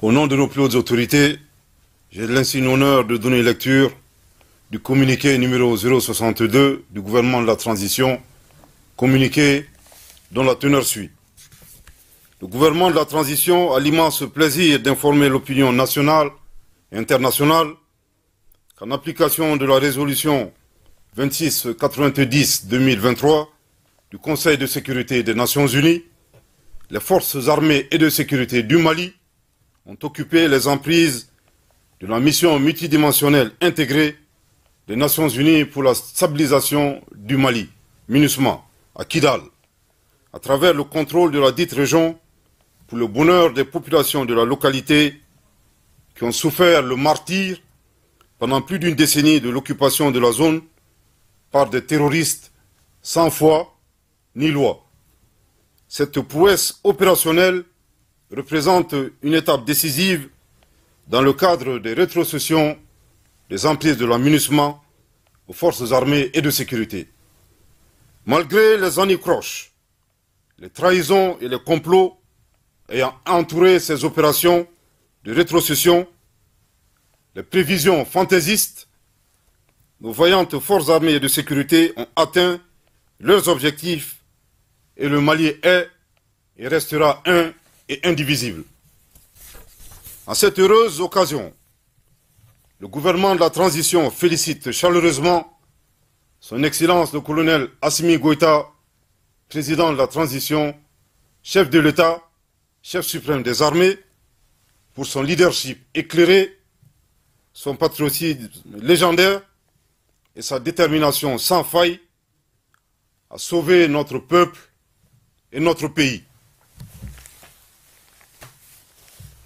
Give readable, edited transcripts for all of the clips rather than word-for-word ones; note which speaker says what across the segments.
Speaker 1: Au nom de nos plus hautes autorités, j'ai l'insigne honneur de donner lecture du communiqué numéro 062 du gouvernement de la transition, communiqué dont la teneur suit. Le gouvernement de la transition a l'immense plaisir d'informer l'opinion nationale et internationale qu'en application de la résolution 2690-2023 du Conseil de sécurité des Nations Unies, les forces armées et de sécurité du Mali ont occupé les emprises de la mission multidimensionnelle intégrée des Nations Unies pour la stabilisation du Mali, MINUSMA, à Kidal, à travers le contrôle de la dite région pour le bonheur des populations de la localité qui ont souffert le martyre pendant plus d'une décennie de l'occupation de la zone par des terroristes sans foi ni loi. Cette prouesse opérationnelle représente une étape décisive dans le cadre des rétrocessions des emprises de la MINUSMA aux forces armées et de sécurité. Malgré les anicroches, les trahisons et les complots ayant entouré ces opérations de rétrocession, les prévisions fantaisistes, nos vaillantes forces armées et de sécurité ont atteint leurs objectifs et le Mali est et restera un et indivisible. À cette heureuse occasion, le gouvernement de la transition félicite chaleureusement son Excellence le colonel Assimi Goïta, président de la transition, chef de l'État, chef suprême des armées, pour son leadership éclairé, son patriotisme légendaire et sa détermination sans faille à sauver notre peuple et notre pays.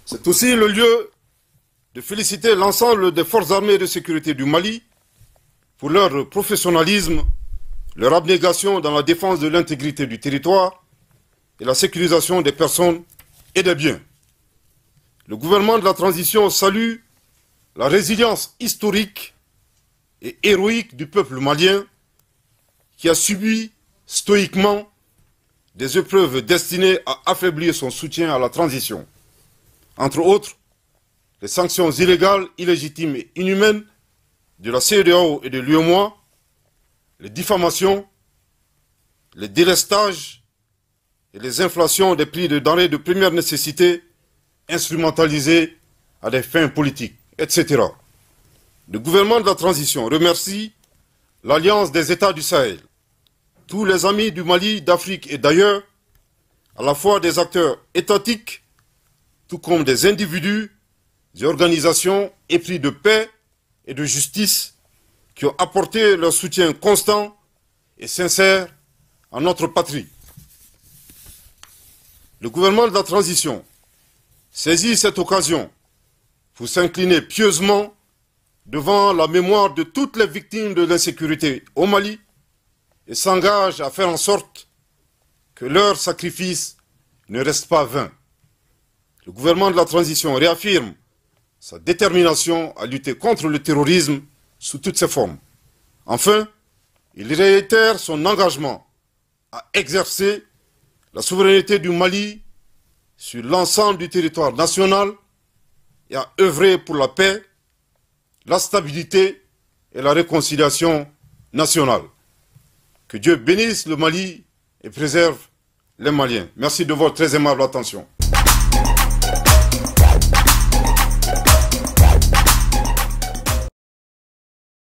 Speaker 1: C'est aussi le lieu de féliciter l'ensemble des forces armées et de sécurité du Mali pour leur professionnalisme, leur abnégation dans la défense de l'intégrité du territoire et la sécurisation des personnes et des biens. Le gouvernement de la transition salue la résilience historique et héroïque du peuple malien qui a subi stoïquement des épreuves destinées à affaiblir son soutien à la transition. Entre autres, les sanctions illégales, illégitimes et inhumaines de la CEDEAO et de l'UEMOA, les diffamations, les délestages et les inflations des prix de denrées de première nécessité instrumentalisés à des fins politiques, etc. Le gouvernement de la transition remercie l'Alliance des États du Sahel, tous les amis du Mali, d'Afrique et d'ailleurs, à la fois des acteurs étatiques, tout comme des individus, des organisations épris de paix et de justice qui ont apporté leur soutien constant et sincère à notre patrie. Le gouvernement de la transition saisit cette occasion pour s'incliner pieusement devant la mémoire de toutes les victimes de l'insécurité au Mali et s'engage à faire en sorte que leur sacrifice ne reste pas vain. Le gouvernement de la transition réaffirme sa détermination à lutter contre le terrorisme sous toutes ses formes. Enfin, il réitère son engagement à exercer la souveraineté du Mali sur l'ensemble du territoire national et à œuvrer pour la paix, la stabilité et la réconciliation nationale. Que Dieu bénisse le Mali et préserve les Maliens. Merci de votre très aimable attention.